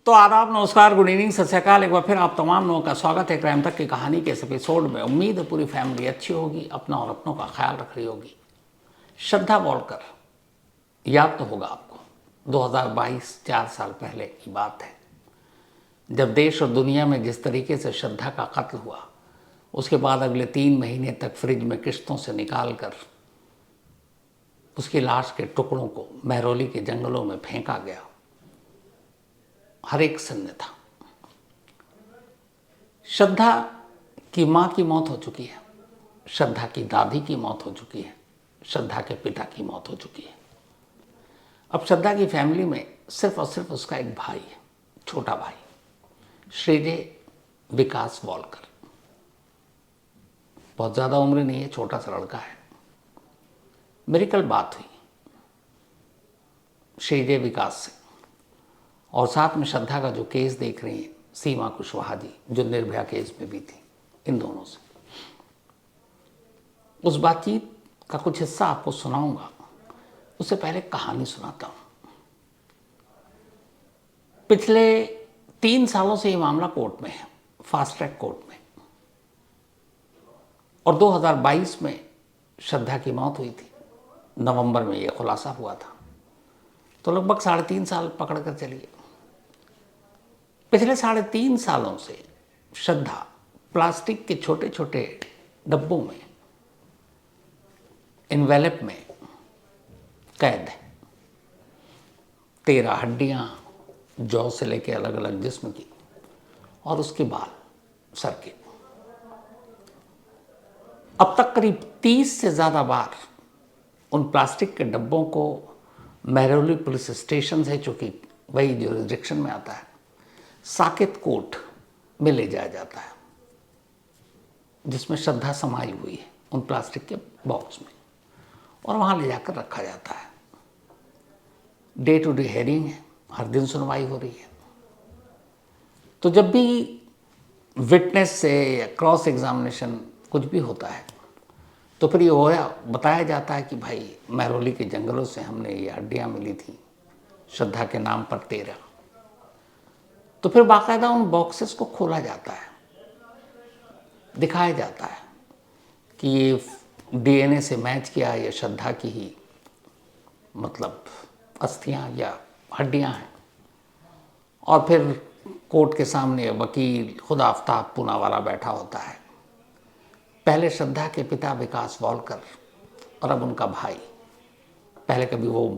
तो आदाब, नमस्कार, गुड इवनिंग, सत श्री अकाल। एक बार फिर आप तमाम लोगों का स्वागत है क्राइम तक की कहानी के इस एपिसोड में। उम्मीद है पूरी फैमिली अच्छी होगी, अपना और अपनों का ख्याल रख रही होगी। श्रद्धा वॉलकर, याद तो होगा आपको, 2022 4 साल पहले की बात है, जब देश और दुनिया में जिस तरीके से श्रद्धा का कत्ल हुआ। उसके बाद अगले 3 महीने तक फ्रिज में किश्तों से निकाल कर उसकी लाश के टुकड़ों को महरौली के जंगलों में फेंका गया। हर एक सन्ने था। श्रद्धा की माँ की मौत हो चुकी है, श्रद्धा की दादी की मौत हो चुकी है, श्रद्धा के पिता की मौत हो चुकी है। अब श्रद्धा की फैमिली में सिर्फ और सिर्फ उसका एक भाई है, छोटा भाई, श्रीजय विकास वॉलकर। बहुत ज़्यादा उम्र नहीं है, छोटा सा लड़का है। मेरी कल बात हुई श्रीजय विकास से, और साथ में श्रद्धा का जो केस देख रही हैं सीमा कुशवाहा जी, जो निर्भया केस में भी थी, इन दोनों से उस बातचीत का कुछ हिस्सा आपको सुनाऊंगा। उससे पहले कहानी सुनाता हूं। पिछले 3 सालों से ये मामला कोर्ट में है, फास्ट ट्रैक कोर्ट में, और 2022 में श्रद्धा की मौत हुई थी। नवंबर में ये खुलासा हुआ था, तो लगभग 3.5 साल पकड़ कर चलिए। पिछले 3.5 सालों से श्रद्धा प्लास्टिक के छोटे छोटे डब्बों में, इन्वेलप में कैद है। 13 हड्डियां, जौ से लेके अलग अलग जिस्म की, और उसके बाल सर के। अब तक करीब 30 से ज़्यादा बार उन प्लास्टिक के डब्बों को महरौली पुलिस स्टेशन है, चूँकि वही जुरिस्डिक्शन में आता है, साकेत कोर्ट में ले जाया जाता है, जिसमें श्रद्धा समाई हुई है उन प्लास्टिक के बॉक्स में, और वहाँ ले जाकर रखा जाता है। डे टू डे हेयरिंग है, हर दिन सुनवाई हो रही है। तो जब भी विटनेस से या क्रॉस एग्जामिनेशन कुछ भी होता है, तो फिर ये बताया जाता है कि भाई महरौली के जंगलों से हमने ये हड्डियाँ मिली थी, श्रद्धा के नाम पर 13। तो फिर बाकायदा उन बॉक्सेस को खोला जाता है, दिखाया जाता है कि ये डीएनए से मैच किया, ये श्रद्धा की ही मतलब अस्थियां या हड्डियां हैं। और फिर कोर्ट के सामने वकील खुद आफ्ताब पूनावाला बैठा होता है। पहले श्रद्धा के पिता विकास वॉलकर और अब उनका भाई। पहले कभी वो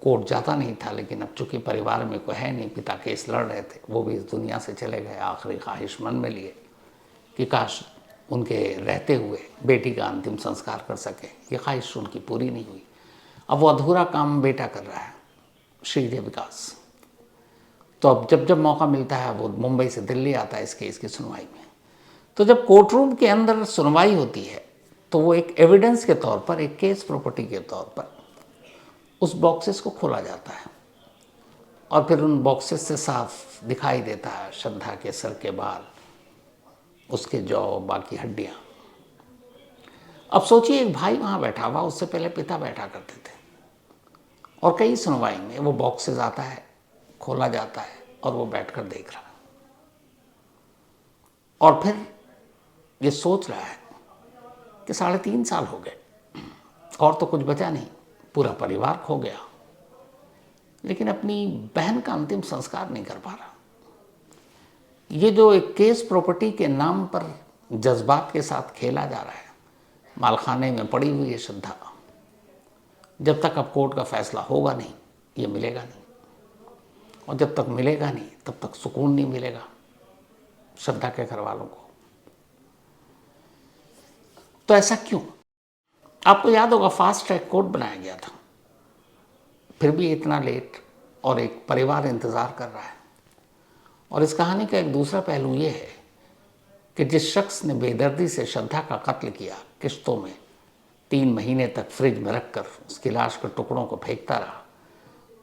कोर्ट जाता नहीं था, लेकिन अब चूंकि परिवार में कोई है नहीं, पिता केस लड़ रहे थे, वो भी इस दुनिया से चले गए। आखिरी ख्वाहिश मन में लिए कि काश उनके रहते हुए बेटी का अंतिम संस्कार कर सके। ये ख्वाहिश उनकी पूरी नहीं हुई। अब वो अधूरा काम बेटा कर रहा है, श्रीजय विकास। तो अब जब जब मौका मिलता है वो मुंबई से दिल्ली आता है इस केस की सुनवाई में। तो जब कोर्ट रूम के अंदर सुनवाई होती है, तो वो एक एविडेंस के तौर पर, एक केस प्रॉपर्टी के तौर पर उस बॉक्सेस को खोला जाता है, और फिर उन बॉक्सेस से साफ दिखाई देता है श्रद्धा के सर के बाल, उसके जौ, बाकी हड्डियां। अब सोचिए, एक भाई वहां बैठा हुआ, उससे पहले पिता बैठा करते थे, और कई सुनवाई में वो बॉक्सेस आता है, खोला जाता है, और वो बैठकर देख रहा है, और फिर ये सोच रहा है कि 3.5 साल हो गए और तो कुछ बचा नहीं, पूरा परिवार खो गया, लेकिन अपनी बहन का अंतिम संस्कार नहीं कर पा रहा। ये जो एक केस प्रॉपर्टी के नाम पर जज्बात के साथ खेला जा रहा है, मालखाने में पड़ी हुई है श्रद्धा। जब तक अब कोर्ट का फैसला होगा नहीं, ये मिलेगा नहीं, और जब तक मिलेगा नहीं तब तक सुकून नहीं मिलेगा श्रद्धा के घर वालों को। तो ऐसा क्यों? आपको याद होगा फास्ट ट्रैक कोर्ट बनाया गया था, फिर भी इतना लेट, और एक परिवार इंतज़ार कर रहा है। और इस कहानी का एक दूसरा पहलू ये है कि जिस शख्स ने बेदर्दी से श्रद्धा का कत्ल किया, किश्तों में 3 महीने तक फ्रिज में रखकर उसकी लाश के टुकड़ों को फेंकता रहा,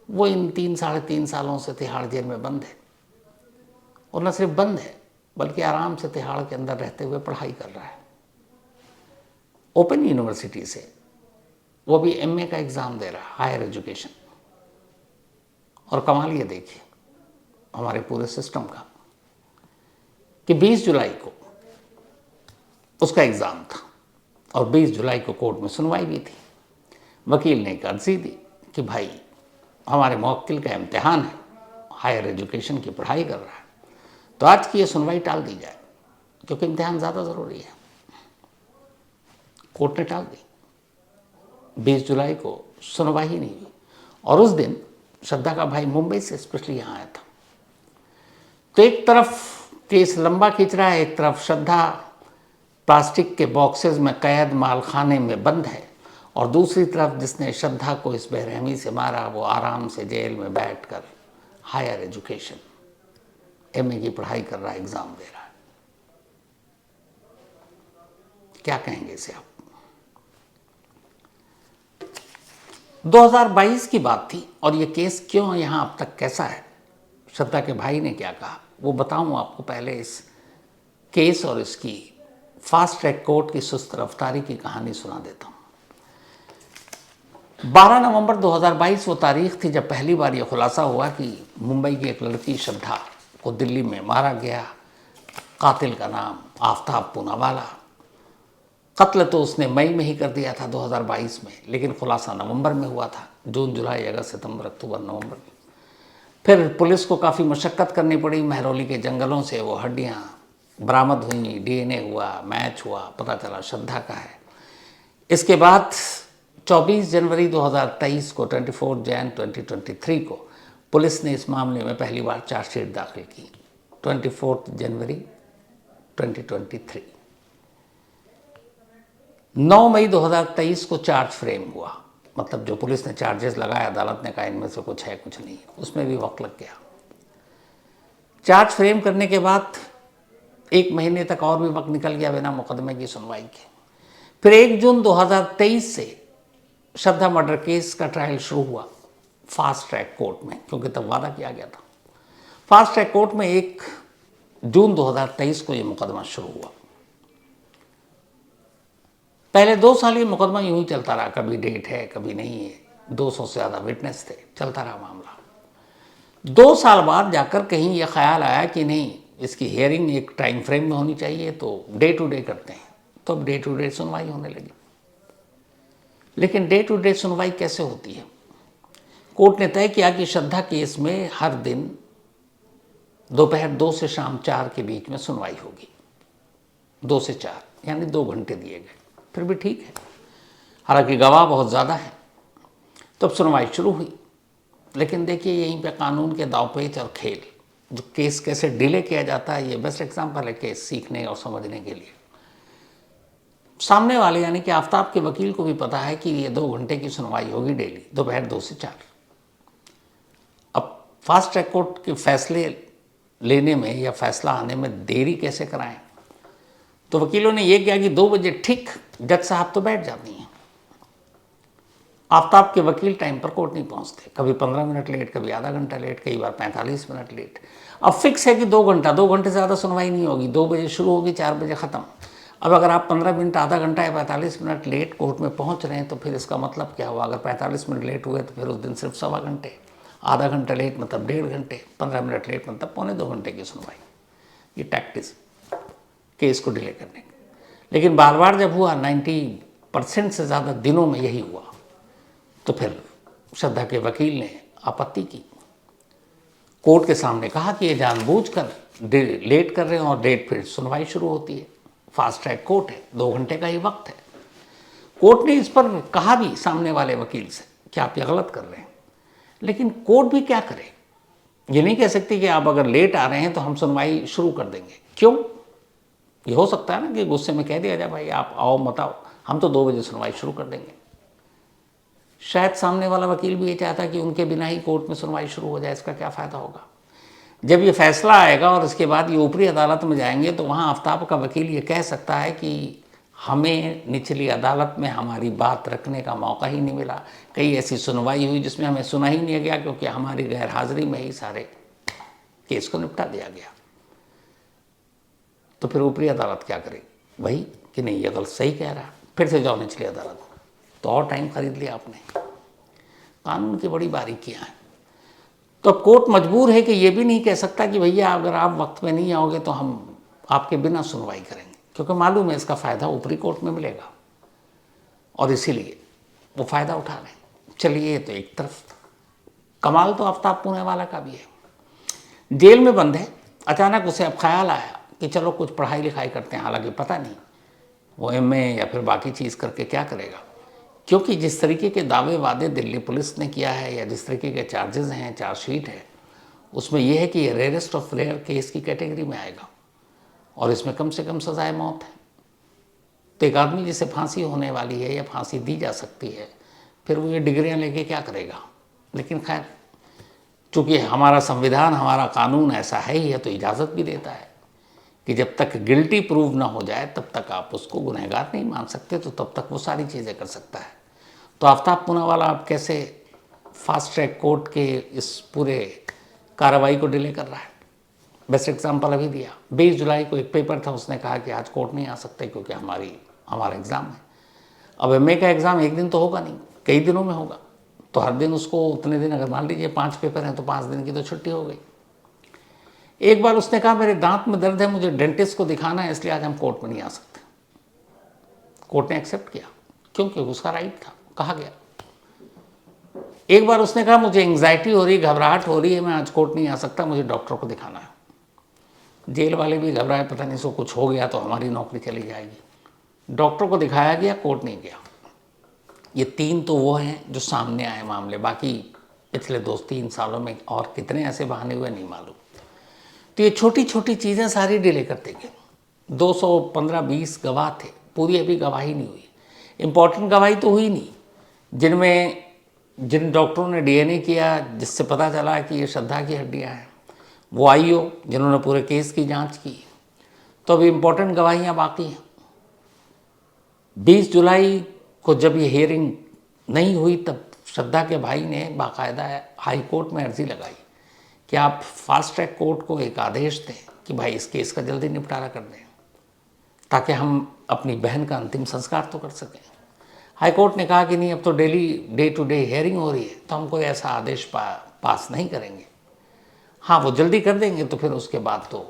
वो इन 3-3.5 सालों से तिहाड़ जेल में बंद है। और न सिर्फ बंद है, बल्कि आराम से तिहाड़ के अंदर रहते हुए पढ़ाई कर रहा है, ओपन यूनिवर्सिटी से। वो भी एमए का एग्ज़ाम दे रहा है, हायर एजुकेशन। और कमाल ये देखिए, हमारे पूरे सिस्टम का कि 20 जुलाई को उसका एग्ज़ाम था और 20 जुलाई को कोर्ट में सुनवाई भी थी। वकील ने एक अर्जी दी कि भाई हमारे मुवक्किल का इम्तिहान है, हायर एजुकेशन की पढ़ाई कर रहा है, तो आज की ये सुनवाई टाल दी जाए क्योंकि इम्तिहान ज़्यादा ज़रूरी है। कोर्ट ने टाल दी, 20 जुलाई को सुनवाई ही नहीं हुई। और उस दिन श्रद्धा का भाई मुंबई से स्पेशली यहाँ आया था। तो एक तरफ केस लंबा खींच रहा है, एक तरफ श्रद्धा प्लास्टिक के बॉक्सेस में कैद मालखाने में बंद है, और दूसरी तरफ जिसने श्रद्धा को इस बेरहमी से मारा वो आराम से जेल में बैठकर हायर एजुकेशन एमए की पढ़ाई कर रहा है, एग्ज़ाम दे रहा है। क्या कहेंगे इसे आप? 2022 की बात थी और ये केस क्यों यहाँ अब तक कैसा है, श्रद्धा के भाई ने क्या कहा, वो बताऊँ आपको। पहले इस केस और इसकी फास्ट ट्रैक कोर्ट की सुस्त रफ्तारी की कहानी सुना देता हूँ। 12 नवंबर 2022 वो तारीख थी जब पहली बार ये खुलासा हुआ कि मुंबई की एक लड़की श्रद्धा को दिल्ली में मारा गया। कातिल का नाम आफ्ताब पूनावाला। कत्ल तो उसने मई में ही कर दिया था 2022 में, लेकिन खुलासा नवंबर में हुआ था। जून, जुलाई, अगस्त, सितंबर, अक्टूबर, नवंबर। फिर पुलिस को काफ़ी मशक्क़त करनी पड़ी। महरौली के जंगलों से वो हड्डियाँ बरामद हुई, डीएनए हुआ, मैच हुआ, पता चला श्रद्धा का है। इसके बाद 24 जनवरी 2023 को 24 जैन 2023 को पुलिस ने इस मामले में पहली बार चार्जशीट दाखिल की। 24 जनवरी 2023। 9 मई 2023 को चार्ज फ्रेम हुआ, मतलब जो पुलिस ने चार्जेस लगाए अदालत ने कहा इनमें से कुछ है कुछ नहीं, उसमें भी वक्त लग गया। चार्ज फ्रेम करने के बाद 1 महीने तक और भी वक्त निकल गया बिना मुकदमे की सुनवाई के। फिर 1 जून 2023 से श्रद्धा मर्डर केस का ट्रायल शुरू हुआ फास्ट ट्रैक कोर्ट में, क्योंकि तब वादा किया गया था। फास्ट ट्रैक कोर्ट में 1 जून 2023 को ये मुकदमा शुरू हुआ। पहले 2 साल ये मुकदमा यूं ही चलता रहा, कभी डेट है कभी नहीं है। 200 से ज़्यादा विटनेस थे, चलता रहा मामला। 2 साल बाद जाकर कहीं ये ख्याल आया कि नहीं, इसकी हियरिंग एक टाइम फ्रेम में होनी चाहिए, तो डे टू डे करते हैं। तो अब डे टू डे सुनवाई होने लगी। लेकिन डे टू डे सुनवाई कैसे होती है? कोर्ट ने तय किया कि श्रद्धा केस में हर दिन दोपहर 2 से शाम 4 के बीच में सुनवाई होगी। 2 से 4 यानी 2 घंटे दिए गए। फिर भी ठीक है, हालांकि गवाह बहुत ज़्यादा है। तो अब सुनवाई शुरू हुई। लेकिन देखिए, यहीं पे कानून के दांवपेच और खेल, जो केस कैसे डिले किया जाता है, ये बेस्ट एग्जाम्पल है केस सीखने और समझने के लिए। सामने वाले यानी कि आफ्ताब के वकील को भी पता है कि ये 2 घंटे की सुनवाई होगी डेली, दोपहर 2 से 4। अब फास्ट ट्रैक कोर्ट के फैसले लेने में या फैसला आने में देरी कैसे कराएं? तो वकीलों ने यह किया कि 2 बजे ठीक जज साहब तो बैठ जाती हैं। आफ्ताब के वकील टाइम पर कोर्ट नहीं पहुंचते, कभी 15 मिनट लेट, कभी आधा घंटा लेट, कई बार 45 मिनट लेट। अब फिक्स है कि 2 घंटे से ज़्यादा सुनवाई नहीं होगी। 2 बजे शुरू होगी, 4 बजे ख़त्म। अब अगर आप 15 मिनट, आधा घंटा या 45 मिनट लेट कोर्ट में पहुंच रहे हैं तो फिर इसका मतलब क्या हुआ? अगर 45 मिनट लेट हुए तो फिर उस दिन सिर्फ 1.25 घंटे, आधा घंटा लेट मतलब 1.5 घंटे, 15 मिनट लेट मतलब 1.25 घंटे की सुनवाई। ये टैक्टिस केस को डिले करने की। लेकिन बार बार जब हुआ, 90% से ज़्यादा दिनों में यही हुआ, तो फिर श्रद्धा के वकील ने आपत्ति की। कोर्ट के सामने कहा कि ये जानबूझकर लेट कर रहे हैं और डेट फिर सुनवाई शुरू होती है। फास्ट ट्रैक कोर्ट है, 2 घंटे का ही वक्त है। कोर्ट ने इस पर कहा भी सामने वाले वकील से कि आप ये गलत कर रहे हैं। लेकिन कोर्ट भी क्या करे? ये नहीं कह सकती कि आप अगर लेट आ रहे हैं तो हम सुनवाई शुरू कर देंगे। क्यों? ये हो सकता है ना कि गुस्से में कह दिया जाए भाई आप आओ मत आओ, हम तो 2 बजे सुनवाई शुरू कर देंगे। शायद सामने वाला वकील भी ये चाहता कि उनके बिना ही कोर्ट में सुनवाई शुरू हो जाए, इसका क्या फ़ायदा होगा? जब ये फैसला आएगा और इसके बाद ये ऊपरी अदालत में जाएंगे तो वहाँ आफ्ताब का वकील ये कह सकता है कि हमें निचली अदालत में हमारी बात रखने का मौका ही नहीं मिला। कई ऐसी सुनवाई हुई जिसमें हमें सुना ही नहीं गया, क्योंकि हमारी गैर हाजिरी में ही सारे केस को निपटा दिया गया। तो फिर ऊपरी अदालत क्या करेगी? वही कि नहीं, ये गलत सही कह रहा है, फिर से जाओ निचली अदालत में। तो और टाइम खरीद लिया आपने। कानून की बड़ी बारीकियाँ हैं। तो अब कोर्ट मजबूर है कि ये भी नहीं कह सकता कि भैया अगर आप वक्त में नहीं आओगे तो हम आपके बिना सुनवाई करेंगे, क्योंकि मालूम है इसका फ़ायदा ऊपरी कोर्ट में मिलेगा और इसीलिए वो फ़ायदा उठा लें। चलिए ये तो एक तरफ था। कमाल तो आफ्ताब पूनावाला का भी है। जेल में बंद है, अचानक उसे अब ख्याल आया कि चलो कुछ पढ़ाई लिखाई करते हैं, हालांकि पता नहीं वो एमए या फिर बाकी चीज़ करके क्या करेगा, क्योंकि जिस तरीके के दावे वादे दिल्ली पुलिस ने किया है या जिस तरीके के चार्जेस हैं, चार्जशीट है, उसमें यह है कि ये रेयरेस्ट ऑफ रेयर केस की कैटेगरी में आएगा और इसमें कम से कम सजाए मौत है। तो एक आदमी जिसे फांसी होने वाली है या फांसी दी जा सकती है, फिर वो ये डिग्रियां लेके क्या करेगा। लेकिन खैर, चूँकि हमारा संविधान, हमारा कानून ऐसा है ही है, तो इजाज़त भी देता है कि जब तक गिल्टी प्रूव ना हो जाए तब तक आप उसको गुनहगार नहीं मान सकते, तो तब तक वो सारी चीज़ें कर सकता है। तो आफ्ताब पूनावाला अब कैसे फास्ट ट्रैक कोर्ट के इस पूरे कार्रवाई को डिले कर रहा है। बेस्ट एग्जाम्पल अभी दिया, 20 जुलाई को एक पेपर था, उसने कहा कि आज कोर्ट नहीं आ सकते क्योंकि हमारा एग्ज़ाम है। अब एमए का एग्ज़ाम एक दिन तो होगा नहीं, कई दिनों में होगा, तो हर दिन उसको उतने दिन, अगर मान लीजिए 5 पेपर हैं तो 5 दिन की तो छुट्टी हो गई। एक बार उसने कहा मेरे दांत में दर्द है, मुझे डेंटिस्ट को दिखाना है, इसलिए आज हम कोर्ट में नहीं आ सकते। कोर्ट ने एक्सेप्ट किया, क्योंकि उसका राइट था, कहा गया। एक बार उसने कहा मुझे एंग्जाइटी हो रही, घबराहट हो रही है, मैं आज कोर्ट नहीं आ सकता, मुझे डॉक्टर को दिखाना है। जेल वाले भी घबराए, पता नहीं इसको कुछ हो गया तो हमारी नौकरी चली जाएगी। डॉक्टर को दिखाया गया, कोर्ट नहीं गया। ये 3 तो वो हैं जो सामने आए मामले, बाकी पिछले 2-3 सालों में और कितने ऐसे बहाने हुए नहीं मालूम। तो ये छोटी छोटी चीज़ें सारी डिले करते गए। 215-20 गवाह थे, पूरी अभी गवाही नहीं हुई, इम्पॉर्टेंट गवाही तो हुई नहीं, जिन डॉक्टरों ने डीएनए किया, जिससे पता चला कि ये श्रद्धा की हड्डियाँ हैं, वो आईओ जिन्होंने पूरे केस की जांच की। तो अभी इम्पोर्टेंट गवाहियाँ बाकी हैं। 20 जुलाई को जब ये हियरिंग नहीं हुई, तब श्रद्धा के भाई ने बाकायदा हाई कोर्ट में अर्जी लगाई कि आप फास्ट ट्रैक कोर्ट को एक आदेश दें कि भाई इस केस का जल्दी निपटारा कर दें, ताकि हम अपनी बहन का अंतिम संस्कार तो कर सकें। हाई कोर्ट ने कहा कि नहीं, अब तो daily day to day hearing हो रही है, तो हम कोई ऐसा आदेश पास नहीं करेंगे। हाँ, वो जल्दी कर देंगे तो फिर उसके बाद तो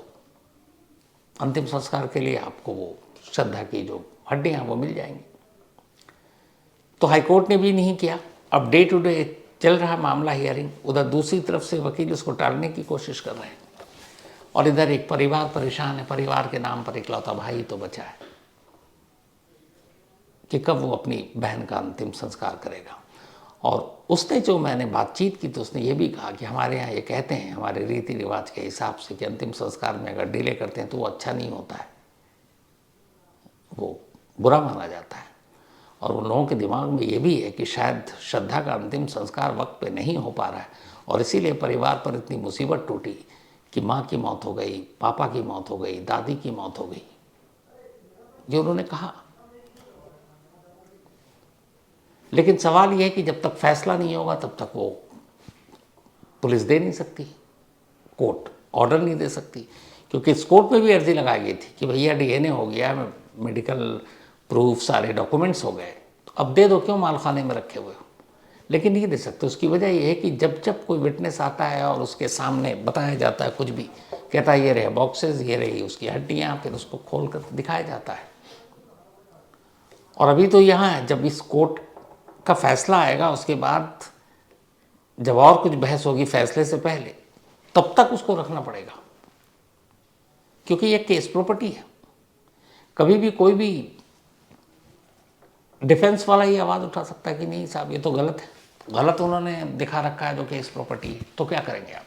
अंतिम संस्कार के लिए आपको वो श्रद्धा की जो हड्डियाँ वो मिल जाएंगी। तो हाईकोर्ट ने भी नहीं किया। अब डे टू डे चल रहा मामला हियरिंग, उधर दूसरी तरफ से वकील उसको टालने की कोशिश कर रहे हैं, और इधर एक परिवार परेशान है। परिवार के नाम पर इकलौता भाई तो बचा है कि कब वो अपनी बहन का अंतिम संस्कार करेगा। और उसने जो मैंने बातचीत की तो उसने ये भी कहा कि हमारे यहाँ ये कहते हैं, हमारे रीति रिवाज के हिसाब से, कि अंतिम संस्कार में अगर डिले करते हैं तो वो अच्छा नहीं होता है, वो बुरा माना जाता है। और उन लोगों के दिमाग में ये भी है कि शायद श्रद्धा का अंतिम संस्कार वक्त पे नहीं हो पा रहा है, और इसीलिए परिवार पर इतनी मुसीबत टूटी कि माँ की मौत हो गई, पापा की मौत हो गई, दादी की मौत हो गई, जो उन्होंने कहा। लेकिन सवाल यह है कि जब तक फैसला नहीं होगा तब तक वो पुलिस दे नहीं सकती, कोर्ट ऑर्डर नहीं दे सकती, क्योंकि इस कोर्ट में भी अर्जी लगाई गई थी कि भैया डीएनए हो गया, मेडिकल प्रूफ, सारे डॉक्यूमेंट्स हो गए, तो अब दे दो, क्यों मालखाने में रखे हुए हो। लेकिन नहीं दे सकते। उसकी वजह यह है कि जब जब कोई विटनेस आता है और उसके सामने बताया जाता है कुछ भी, कहता है ये रहे बॉक्सेस, ये रही उसकी हड्डियाँ, फिर उसको खोल कर दिखाया जाता है। और अभी तो यहाँ है, जब इस कोर्ट का फैसला आएगा उसके बाद जब और कुछ बहस होगी फैसले से पहले, तब तक उसको रखना पड़ेगा, क्योंकि ये केस प्रॉपर्टी है। कभी भी कोई भी डिफेंस वाला ये आवाज़ उठा सकता है कि नहीं साहब ये तो गलत है, गलत उन्होंने दिखा रखा है जो केस प्रॉपर्टी है, तो क्या करेंगे आप।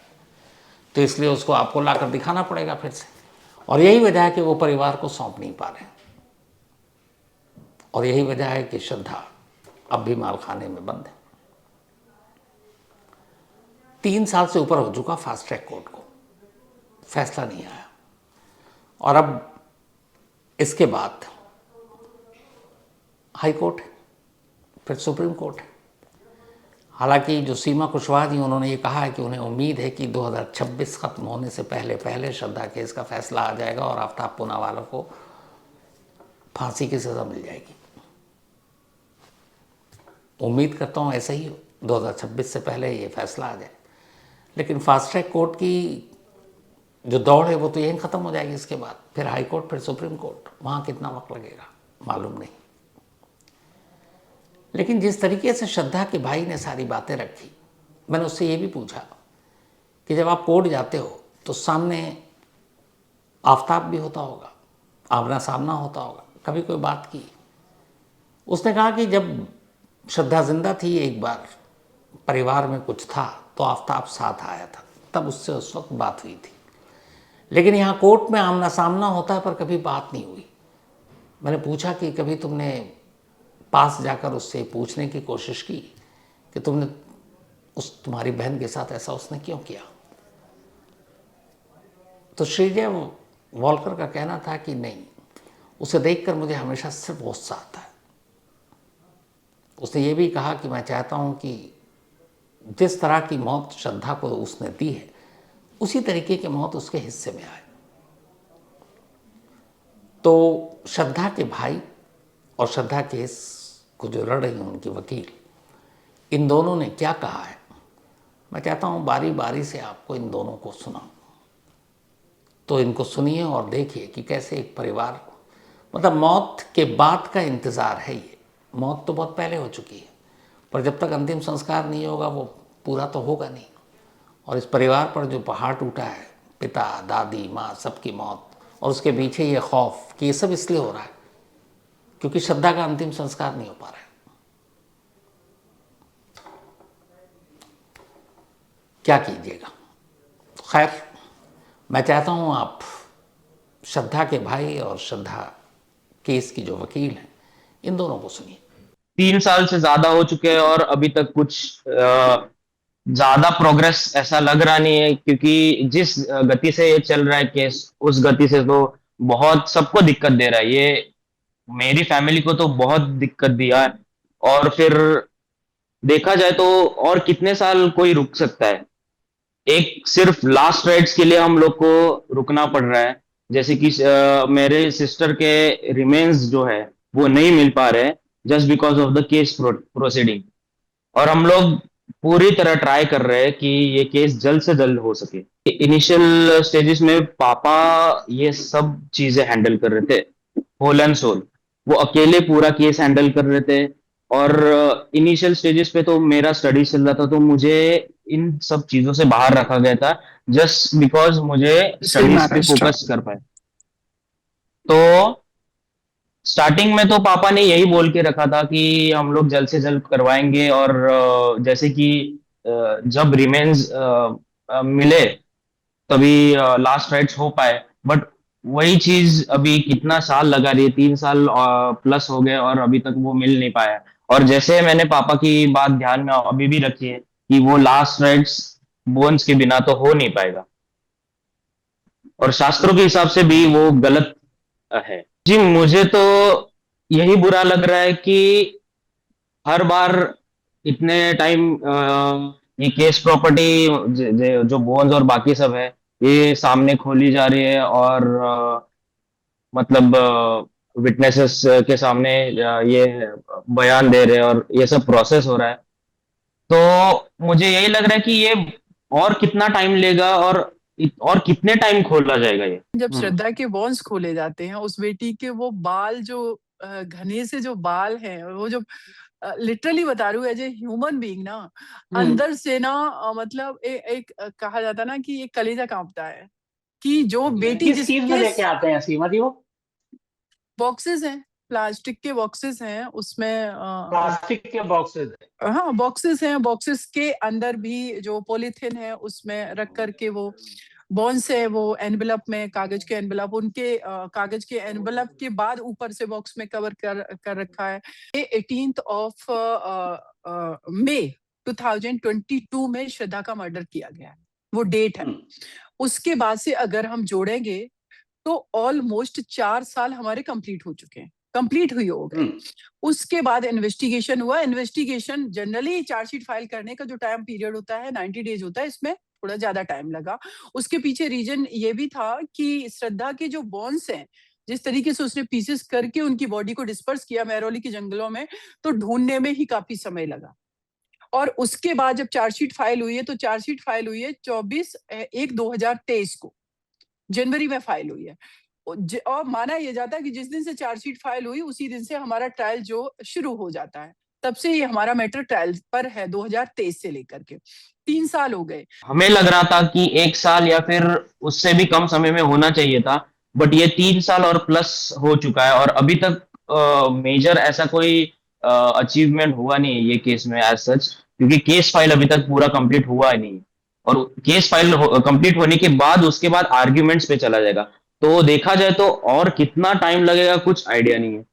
तो इसलिए उसको आपको लाकर दिखाना पड़ेगा फिर से, और यही वजह है कि वो परिवार को सौंप नहीं पा रहे, और यही वजह है कि श्रद्धा अब भी मालखाने में बंद है। 3 साल से ऊपर हो चुका फास्ट ट्रैक कोर्ट को, फैसला नहीं आया, और अब इसके बाद हाई कोर्ट है, फिर सुप्रीम कोर्ट है। हालांकि जो सीमा कुशवाहा जी, उन्होंने ये कहा है कि उन्हें उम्मीद है कि 2026 खत्म होने से पहले पहले श्रद्धा केस का फैसला आ जाएगा और आफ्ताब पूनावाला को फांसी की सज़ा मिल जाएगी। उम्मीद करता हूँ ऐसा ही हो, 2026 से पहले ये फैसला आ जाए। लेकिन फास्ट ट्रैक कोर्ट की जो दौड़ है वो तो यहीं ख़त्म हो जाएगी। इसके बाद फिर हाई कोर्ट, फिर सुप्रीम कोर्ट, वहाँ कितना वक्त लगेगा मालूम नहीं। लेकिन जिस तरीके से श्रद्धा के भाई ने सारी बातें रखी, मैंने उससे ये भी पूछा कि जब आप कोर्ट जाते हो तो सामने आफताब भी होता होगा, आमना सामना होता होगा, कभी कोई बात की? उसने कहा कि जब श्रद्धा जिंदा थी एक बार परिवार में कुछ था तो आफताब साथ आया था, तब उससे उस वक्त बात हुई थी। लेकिन यहाँ कोर्ट में आमना सामना होता है पर कभी बात नहीं हुई। मैंने पूछा कि कभी तुमने पास जाकर उससे पूछने की कोशिश की कि तुमने तुम्हारी बहन के साथ ऐसा उसने क्यों किया? तो श्रीजय वॉलकर का कहना था कि नहीं, उसे देखकर मुझे हमेशा सिर्फ गुस्सा आता है। उसने ये भी कहा कि मैं चाहता हूँ कि जिस तरह की मौत श्रद्धा को उसने दी है उसी तरीके की मौत उसके हिस्से में आए। तो श्रद्धा के भाई और श्रद्धा केस को जो लड़ रही हैं उनकी वकील, इन दोनों ने क्या कहा है, मैं चाहता हूँ बारी बारी से आपको इन दोनों को सुनाऊं। तो इनको सुनिए और देखिए कि कैसे एक परिवार, मतलब मौत के बाद का इंतज़ार है ये। मौत तो बहुत पहले हो चुकी है, पर जब तक अंतिम संस्कार नहीं होगा वो पूरा तो होगा नहीं। और इस परिवार पर जो पहाड़ टूटा है, पिता, दादी, माँ, सबकी मौत, और उसके पीछे ये खौफ कि ये सब इसलिए हो रहा है क्योंकि श्रद्धा का अंतिम संस्कार नहीं हो पा रहा है। क्या कीजिएगा? खैर, मैं चाहता हूँ आप श्रद्धा के भाई और श्रद्धा केस की जो वकील हैं, इन दोनों को सुनिए। 3 साल से ज्यादा हो चुके हैं और अभी तक कुछ ज्यादा प्रोग्रेस ऐसा लग रहा नहीं है, क्योंकि जिस गति से ये चल रहा है केस, उस गति से तो बहुत सबको दिक्कत दे रहा है ये। मेरी फैमिली को तो बहुत दिक्कत दिया है। और फिर देखा जाए तो और कितने साल कोई रुक सकता है? एक सिर्फ लास्ट राइट्स के लिए हम लोग को रुकना पड़ रहा है। जैसे कि मेरे सिस्टर के रिमेन्स जो है वो नहीं मिल पा रहे, just because of the case proceeding. और हम लोग पूरी तरह ट्राई कर रहे हैं कि ये केस जल्द से जल्द हो सके। इनिशियल स्टेजेस में पापा ये सब चीजें हैंडल कर रहे थे, होल एंड सोल। वो अकेले पूरा केस हैंडल कर रहे थे। और इनिशियल स्टेजेस पे तो मेरा स्टडी चल रहा था, तो मुझे इन सब चीजों से बाहर रखा गया था, जस्ट बिकॉज मुझे श्री स्टडीज पे महाराष्ट्र। फोकस कर पाए। तो स्टार्टिंग में तो पापा ने यही बोल के रखा था कि हम लोग जल्द से जल्द करवाएंगे, और जैसे कि जब रिमेन्स मिले तभी लास्ट राइट्स हो पाए। बट वही चीज अभी कितना साल लगा रही है, 3 साल प्लस हो गए और अभी तक वो मिल नहीं पाया। और जैसे मैंने पापा की बात ध्यान में अभी भी रखी है कि वो लास्ट राइट्स बोन्स के बिना तो हो नहीं पाएगा, और शास्त्रों के हिसाब से भी वो गलत है। जी, मुझे तो यही बुरा लग रहा है कि हर बार इतने टाइम ये केस प्रॉपर्टी जो बोन्स और बाकी सब है, ये सामने खोली जा रही है, और मतलब विटनेसेस के सामने ये बयान दे रहे हैं और ये सब प्रोसेस हो रहा है। तो मुझे यही लग रहा है कि ये और कितना टाइम लेगा, और कितने टाइम खोला जाएगा ये। जब श्रद्धा के बॉन्स खोले जाते हैं, उस बेटी के वो बाल जो घने से जो बाल हैं, वो जो लिटरली बता रही हूँ, एज ए ह्यूमन बीइंग ना, अंदर से ना मतलब एक कहा जाता ना कि एक कलेजा कांपता है कि जो बेटी किस चीज में जिसके लेके आते हैं सीमा जी? वो बॉक्सेस हैं, प्लास्टिक के बॉक्सेस हैं उसमें प्लास्टिक के बॉक्सेस? हाँ बॉक्सेस हैं, बॉक्सेस के अंदर भी जो पॉलीथिन है उसमें रख करके वो बॉन्स है, वो एनवेलप में, कागज के एनवेलप, उनके कागज के एनवेलप के बाद ऊपर से बॉक्स में कवर कर रखा है। ये 18 ऑफ मई 2022 में श्रद्धा का मर्डर किया गया है, वो डेट है। उसके बाद से अगर हम जोड़ेंगे तो ऑलमोस्ट 4 साल हमारे कंप्लीट हो चुके हैं, कंप्लीट हुई हो गए। उसके बाद इन्वेस्टिगेशन हुआ। इन्वेस्टिगेशन जनरली चार्जशीट फाइल करने का जो टाइम पीरियड होता है 90 डेज होता है, इसमें थोड़ा ज्यादा टाइम लगा। उसके पीछे रीजन ये भी था कि श्रद्धा के जो बॉन्स हैं, जिस तरीके से उसने पीसेस करके उनकी बॉडी को डिस्पर्स किया महरौली के जंगलों में, तो ढूंढने में ही काफी समय लगा। और उसके बाद जब चार्जशीट फाइल हुई है तो चार्जशीट फाइल हुई है 24/1/2023 को, जनवरी में फाइल हुई है। और माना यह जाता है कि जिस दिन से चार्जशीट फाइल हुई उसी दिन से हमारा ट्रायल जो शुरू हो जाता है, तब से ये हमारा मैटर ट्रायल पर है 2023 से लेकर के 3 साल हो गए। हमें लग रहा था कि 1 साल या फिर उससे भी कम समय में होना चाहिए था, बट ये 3 साल और प्लस हो चुका है और अभी तक मेजर ऐसा कोई अचीवमेंट हुआ नहीं है ये केस में एज सच, क्योंकि केस फाइल अभी तक पूरा कंप्लीट हुआ नहीं है। और केस फाइल कंप्लीट होने के बाद उसके बाद आर्ग्यूमेंट्स पे चला जाएगा, तो देखा जाए तो और कितना टाइम लगेगा कुछ आइडिया नहीं है।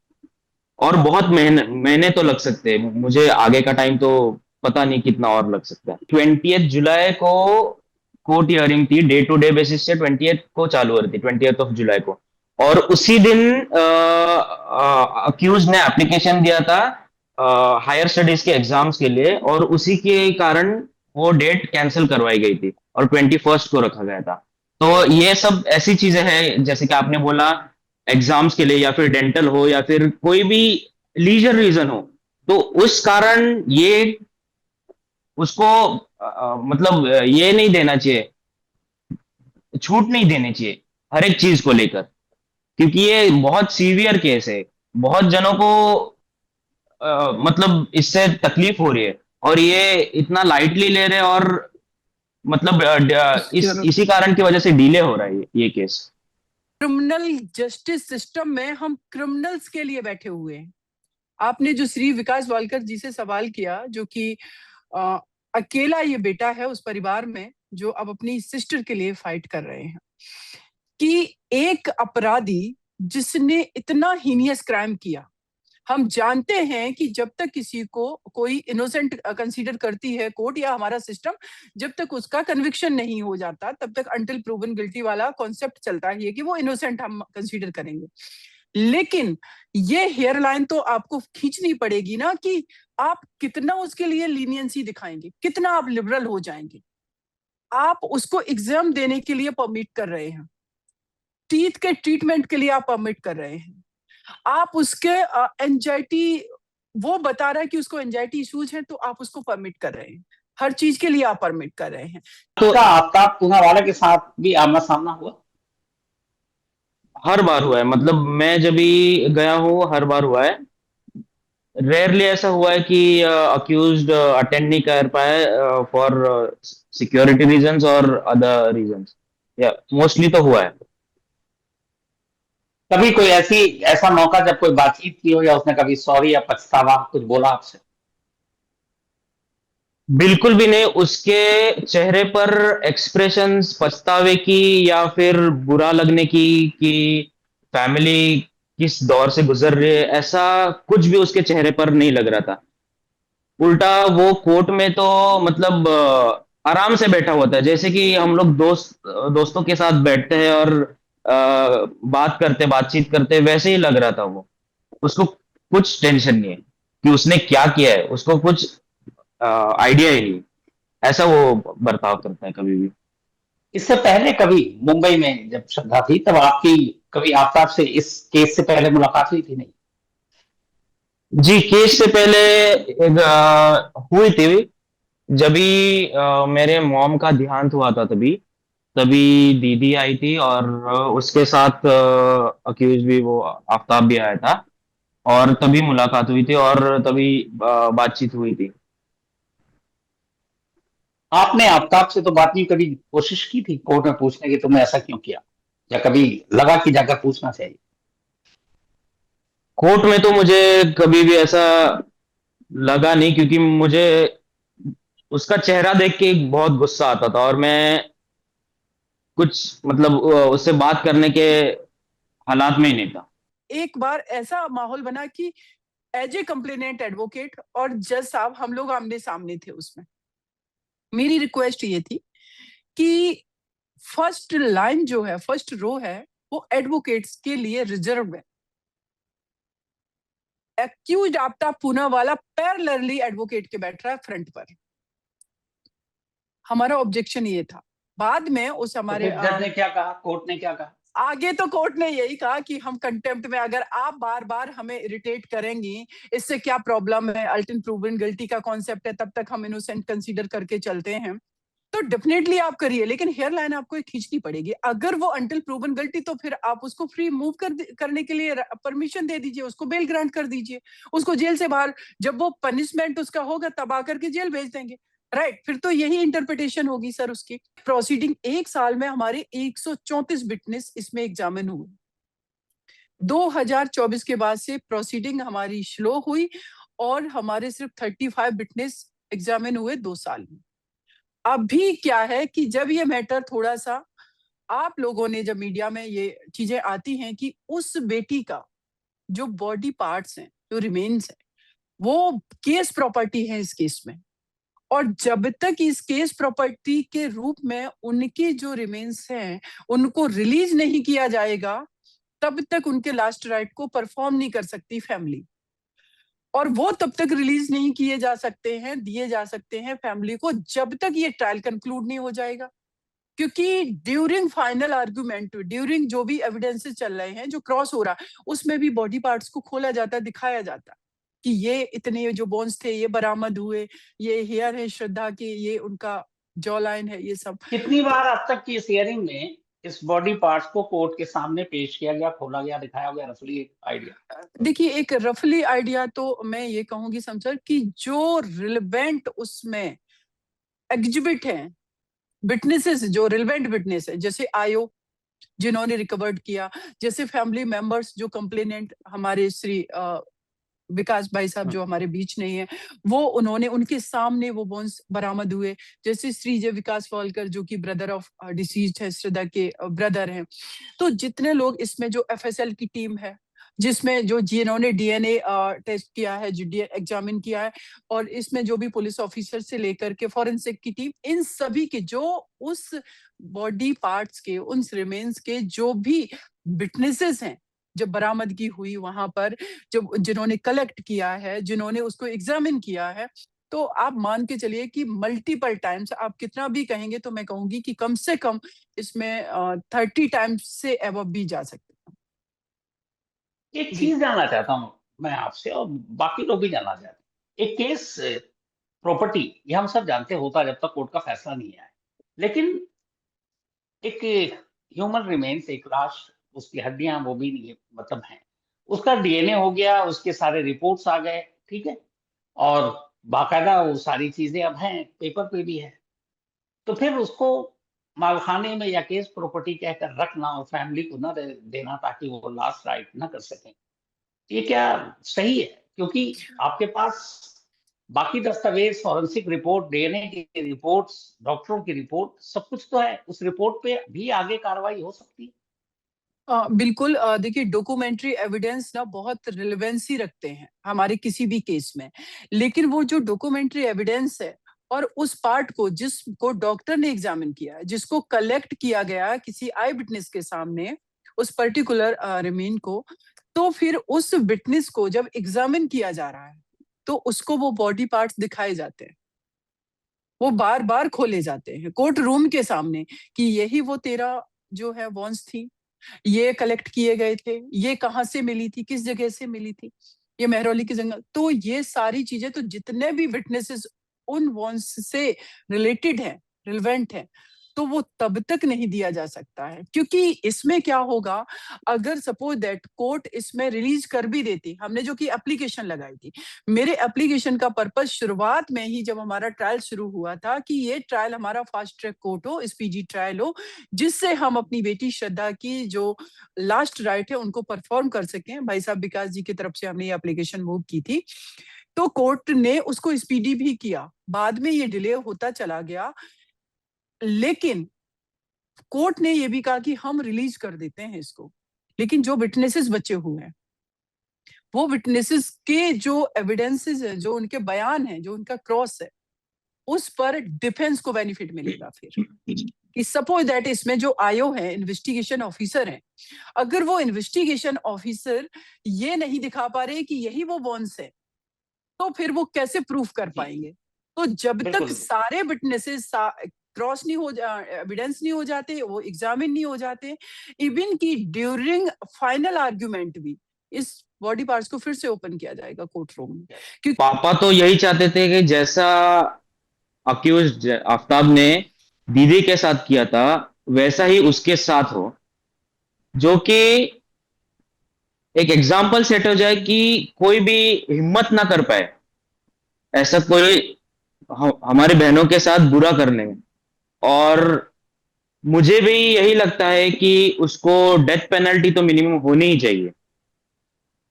और बहुत महीने तो लग सकते हैं, मुझे आगे का टाइम तो पता नहीं कितना और लग सकता है। 20 जुलाई को कोर्ट हियरिंग थी, डे टू डे बेसिस से 20 को चालू हो रही थी, 20 जुलाई को। और उसी दिन अक्यूज ने एप्लीकेशन दिया था हायर स्टडीज के एग्जाम्स के लिए, और उसी के कारण वो डेट कैंसिल करवाई गई थी और 21 को रखा गया था। तो ये सब ऐसी चीजें हैं, जैसे कि आपने बोला, एग्जाम्स के लिए या फिर डेंटल हो या फिर कोई भी लीजर रीजन हो, तो उस कारण ये उसको मतलब ये नहीं देना चाहिए, छूट नहीं देनी चाहिए हर एक चीज को लेकर, क्योंकि ये बहुत सीवियर केस है। बहुत जनों को मतलब इससे तकलीफ हो रही है और ये इतना लाइटली ले रहे हैं, और मतलब इसी कारण की वजह से डिले हो रहा है ये केस। क्रिमिनल जस्टिस सिस्टम में हम क्रिमिनल्स के लिए बैठे हुए हैं। आपने जो श्री विकास वालकर जी से सवाल किया, जो कि अकेला ये बेटा है उस परिवार में जो अब अपनी सिस्टर के लिए फाइट कर रहे हैं, कि एक अपराधी जिसने इतना हीनियस क्राइम किया, हम जानते हैं कि जब तक किसी को कोई इनोसेंट कंसीडर करती है कोर्ट या हमारा सिस्टम, जब तक उसका कन्विक्शन नहीं हो जाता तब तक अनटिल प्रूवन गिल्टी वाला कॉन्सेप्ट चलता ही है कि वो इनोसेंट हम कंसीडर करेंगे। लेकिन ये हेयर लाइन तो आपको खींचनी पड़ेगी ना, कि आप कितना उसके लिए लीनियंसी दिखाएंगे, कितना आप लिबरल हो जाएंगे। आप उसको एग्जाम देने के लिए परमिट कर रहे हैं, टीथ के ट्रीटमेंट के लिए आप परमिट कर रहे हैं, आप उसके एंजाइटी, वो बता रहा है कि उसको एंजाइटी इश्यूज हैं तो आप उसको परमिट कर रहे हैं, हर चीज के लिए आप परमिट कर रहे हैं। तो आपका पूनावाला के साथ भी आमना सामना हुआ? हर बार हुआ है, मतलब मैं जब भी गया हूँ हर बार हुआ है। रेयरली ऐसा हुआ है कि अक्यूज्ड अटेंड नहीं कर पाए फॉर सिक्योरिटी रीजंस और अदर रीजंस, या मोस्टली तो हुआ है। कभी कोई ऐसा मौका जब कोई बातचीत की हो या उसने कभी सॉरी या पछतावा कुछ बोला आपसे? बिल्कुल भी नहीं, उसके चेहरे पर एक्सप्रेशंस पछतावे की या फिर बुरा लगने की कि फैमिली किस दौर से गुजर रही है, ऐसा कुछ भी उसके चेहरे पर नहीं लग रहा था। उल्टा वो कोर्ट में तो मतलब आराम से बैठा हुआ था, जैसे कि हम लोग दोस्तों के साथ बैठते हैं और बातचीत करते, वैसे ही लग रहा था वो। उसको कुछ टेंशन नहीं है कि उसने क्या किया है, उसको कुछ आइडिया ही नहीं, ऐसा वो बर्ताव करता है कभी भी। इससे पहले कभी मुंबई में जब श्रद्धा थी तब आपकी कभी आफ्ताब से इस केस से पहले मुलाकात हुई थी? नहीं। जी, केस से पहले हुई थी, जब भी मेरे मॉम का देहांत हुआ था, तभी तभी दीदी आई थी और उसके साथ अक्यूज भी, वो आफ्ताब भी आया था, और तभी मुलाकात हुई थी और तभी बातचीत हुई थी। आपने आफ्ताब से तो बात नहीं, कभी कोशिश की थी कोर्ट में पूछने की तुमने ऐसा क्यों किया, या कभी लगा कि जाकर पूछना चाहिए? कोर्ट में तो मुझे कभी भी ऐसा लगा नहीं, क्योंकि मुझे उसका चेहरा देख के बहुत गुस्सा आता था और मैं कुछ मतलब उससे बात करने के हालात में ही नहीं था। एक बार ऐसा माहौल बना कि एज ए कंप्लेनेंट एडवोकेट और जज साहब हम लोग आमने सामने थे। उसमें मेरी रिक्वेस्ट ये थी कि फर्स्ट लाइन जो है, फर्स्ट रो है, वो एडवोकेट्स के लिए रिजर्व है। Accused Aftab Poonawalla parallelly advocate के बैठ रहा है फ्रंट पर। हमारा ऑब्जेक्शन ये था। बाद में उस हमारे तो जज ने क्या कहा, कोर्ट ने क्या कहा? आगे तो कोर्ट ने यही कहा कि हम कंटेम्प्ट में, अगर आप बार बार हमें इरिटेट करेंगी, इससे क्या प्रॉब्लम है, अल्टीमेट प्रूवन गिल्टी का कॉन्सेप्ट है, तब तक हम इनोसेंट कंसीडर करके चलते हैं, तो डेफिनेटली आप करिए, लेकिन हेयर लाइन आपको खींचनी पड़ेगी। अगर वो अंटिल प्रूवन गिल्टी, तो फिर आप उसको फ्री मूव करने के लिए परमिशन दे दीजिए, उसको बेल ग्रांट कर दीजिए, उसको जेल से बाहर, जब वो पनिशमेंट उसका होगा तब आकर के जेल भेज देंगे, राइट? फिर तो यही इंटरप्रिटेशन होगी सर उसकी। प्रोसीडिंग 1 साल में हमारे 134 विटनेस इसमें एग्जामिन हुए। 2024 के बाद से प्रोसीडिंग हमारी स्लो हुई और हमारे सिर्फ 35 विटनेस एग्जामिन हुए 2 साल में। अभी क्या है कि जब ये मैटर थोड़ा सा, आप लोगों ने जब मीडिया में ये चीजें आती हैं कि उस बेटी का जो बॉडी पार्ट्स हैं, जो रिमेन्स है, वो केस प्रॉपर्टी है इस केस में, और जब तक इस केस प्रॉपर्टी के रूप में उनके जो रिमेन्स हैं उनको रिलीज नहीं किया जाएगा, तब तक उनके लास्ट राइट को परफॉर्म नहीं कर सकती फैमिली, और वो तब तक रिलीज नहीं किए जा सकते हैं, दिए जा सकते हैं फैमिली को, जब तक ये ट्रायल कंक्लूड नहीं हो जाएगा। क्योंकि ड्यूरिंग फाइनल आर्गुमेंट, ड्यूरिंग जो भी एविडेंसेस चल रहे हैं, जो क्रॉस हो रहा है, उसमें भी बॉडी पार्ट्स को खोला जाता, दिखाया जाता कि ये इतने जो बोन्स थे ये बरामद हुए, ये हेयर है श्रद्धा के, ये उनका जॉ लाइन है, ये सब। कितनी बार अब तक की इस हियरिंग में इस बॉडी पार्ट्स को कोर्ट के सामने पेश किया गया, खोला गया, दिखाया गया, रफली आइडिया? देखिए, एक रफली आइडिया तो मैं ये कहूंगी समझर कि जो रिलेवेंट उसमें एग्जिबिट है, विटनेसेस जो रिलेवेंट विटनेस है, जैसे आयो जिन्होंने रिकवर्ड किया, जैसे फैमिली मेंबर्स जो कंप्लेनेंट हमारे श्री विकास भाई साहब जो हमारे बीच नहीं है, वो उन्होंने उनके सामने वो बोन्स बरामद हुए, जैसे श्री जय विकास फॉलकर जो कि ब्रदर ऑफ डिसीज्ड है, श्रद्धा के ब्रदर हैं। तो जितने लोग इसमें, जो एफएसएल की टीम है जिसमें जो जिन्होंने डीएनए टेस्ट किया है, जो एग्जामिन किया है, और इसमें जो भी पुलिस ऑफिसर से लेकर के फॉरेंसिक की टीम, इन सभी के जो उस बॉडी पार्ट्स के, उन रिमेन्स के जो भी विटनेसेस हैं, जब बरामदगी हुई वहां पर, जब जिन्होंने कलेक्ट किया है, जिन्होंने उसको एग्जामिन किया है, तो आप मान के चलिए कि मल्टीपल टाइम्स, आप कितना भी कहेंगे तो मैं कहूंगी कि कम से कम इसमें 30 टाइम्स से एबव भी जा सकते हैं। एक चीज जानना चाहता हूं मैं आपसे, और बाकी लोग भी जानना चाहते हैं। एक केस प्रॉपर्टी, ये हम सब जानते होता जब तक कोर्ट का फैसला नहीं आया, लेकिन एक ह्यूमन रिमेन्स, एक लाश, उसकी हड्डियां वो भी नहीं मतलब हैं, उसका डीएनए हो गया, उसके सारे रिपोर्ट्स आ गए, ठीक है, और बाकायदा वो सारी चीजें अब हैं, पेपर पे भी है, तो फिर उसको मालखाने में या केस प्रॉपर्टी कहकर रखना और फैमिली को न देना ताकि वो लास्ट राइट ना कर सकें, ये क्या सही है? क्योंकि आपके पास बाकी दस्तावेज, फॉरेंसिक रिपोर्ट, डीएनए की रिपोर्ट्स, डॉक्टरों की रिपोर्ट, सब कुछ तो है, उस रिपोर्ट पे भी आगे कार्रवाई हो सकती है। बिल्कुल, देखिए डॉक्यूमेंट्री एविडेंस ना बहुत रिलेवेंसी रखते हैं हमारे किसी भी केस में, लेकिन वो जो डॉक्यूमेंट्री एविडेंस है और उस पार्ट को जिसको डॉक्टर ने एग्जामिन किया है, जिसको कलेक्ट किया गया किसी आई विटनेस के सामने, उस पर्टिकुलर रिमेन को, तो फिर उस विटनेस को जब एग्जामिन किया जा रहा है तो उसको वो बॉडी पार्ट्स दिखाए जाते हैं, वो बार बार खोले जाते हैं कोर्ट रूम के सामने कि यही वो तेरा जो है वॉन्स थी, ये कलेक्ट किए गए थे, ये कहाँ से मिली थी, किस जगह से मिली थी, ये मेहरौली की जंगल। तो ये सारी चीजें, तो जितने भी विटनेसेस उन वॉन्स से रिलेटेड है, रिलेवेंट है, तो वो तब तक नहीं दिया जा सकता है। क्योंकि इसमें क्या होगा, अगर सपोज दैट कोर्ट इसमें रिलीज कर भी देती, हमने जो कि एप्लीकेशन लगाई थी, मेरे एप्लीकेशन का पर्पस शुरुआत में ही जब हमारा ट्रायल शुरू हुआ था कि ये ट्रायल हमारा फास्ट ट्रैक कोर्ट हो, स्पीडी ट्रायल हो, जिससे हम अपनी बेटी श्रद्धा की जो लास्ट राइट है उनको परफॉर्म कर सकें। भाई साहब विकास जी की तरफ से हमने ये एप्लीकेशन मूव की थी, तो कोर्ट ने उसको स्पीडी भी किया, बाद में ये डिले होता चला गया, लेकिन कोर्ट ने ये भी कहा कि हम रिलीज कर देते हैं इसको। लेकिन जो विटनेसेस बचे हुए हैं, वो विटनेसेस के जो एविडेंसेस है, जो उनके बयान है, जो उनका क्रॉस है, उस पर डिफेंस को बेनिफिट मिलेगा। फिर कि सपोज दैट इसमें जो आयो है, इन्वेस्टिगेशन ऑफिसर है, अगर वो इन्वेस्टिगेशन ऑफिसर ये नहीं दिखा पा रहे कि यही वो वॉन्स है, तो फिर वो कैसे प्रूफ कर पाएंगे? तो जब तक सारे विटनेसेस क्रॉस नहीं हो एविडेंस नहीं हो जाते, वो एग्जामिन नहीं हो जाते, इवन की ड्यूरिंग फाइनल आर्ग्यूमेंट भी इस बॉडी पार्ट्स को फिर से ओपन किया जाएगा कोर्ट रूम में, क्योंकि पापा तो यही चाहते थे कि जैसा अक्यूज आफ्ताब ने दीदी के साथ किया था वैसा ही उसके साथ हो, जो कि एक एग्जाम्पल सेट हो जाए कि कोई भी हिम्मत ना कर पाए ऐसा कोई हमारी बहनों के साथ बुरा करने में। और मुझे भी यही लगता है कि उसको डेथ पेनल्टी तो मिनिमम होनी ही चाहिए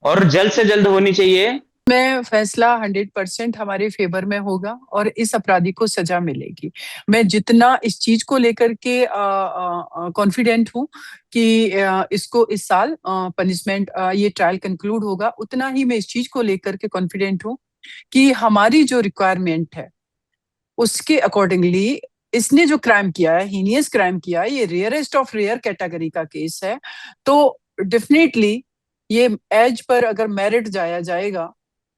और जल्द से जल्द होनी चाहिए। में फैसला 100% हमारे फेवर में होगा और इस अपराधी को सजा मिलेगी। मैं जितना इस चीज को लेकर के कॉन्फिडेंट हूँ कि इसको इस साल पनिशमेंट ये ट्रायल कंक्लूड होगा, उतना ही मैं इस चीज को लेकर के कॉन्फिडेंट हूँ कि हमारी जो रिक्वायरमेंट है उसके अकॉर्डिंगली इसने जो क्राइम किया है, हीनियस क्राइम किया है, ये रेयरेस्ट ऑफ रेयर कैटेगरी का केस है, तो डेफिनेटली ये एज पर अगर मेरिट जाया जाएगा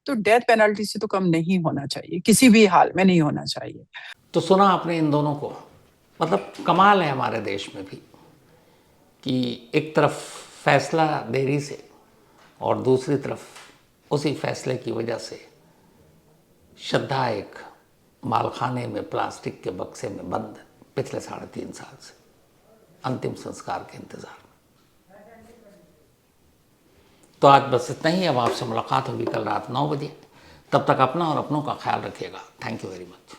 तो डेथ पेनल्टी से तो कम नहीं होना चाहिए, किसी भी हाल में नहीं होना चाहिए। तो सुना आपने इन दोनों को, मतलब कमाल है हमारे देश में भी कि एक तरफ फैसला देरी से और दूसरी तरफ उसी फैसले की वजह से श्रद्धा एक मालखाने में प्लास्टिक के बक्से में बंद पिछले 3.5 साल से अंतिम संस्कार के इंतजार में। तो आज बस इतना ही। अब आपसे मुलाकात होगी कल रात 9 बजे। तब तक अपना और अपनों का ख्याल रखिएगा। Thank you very much.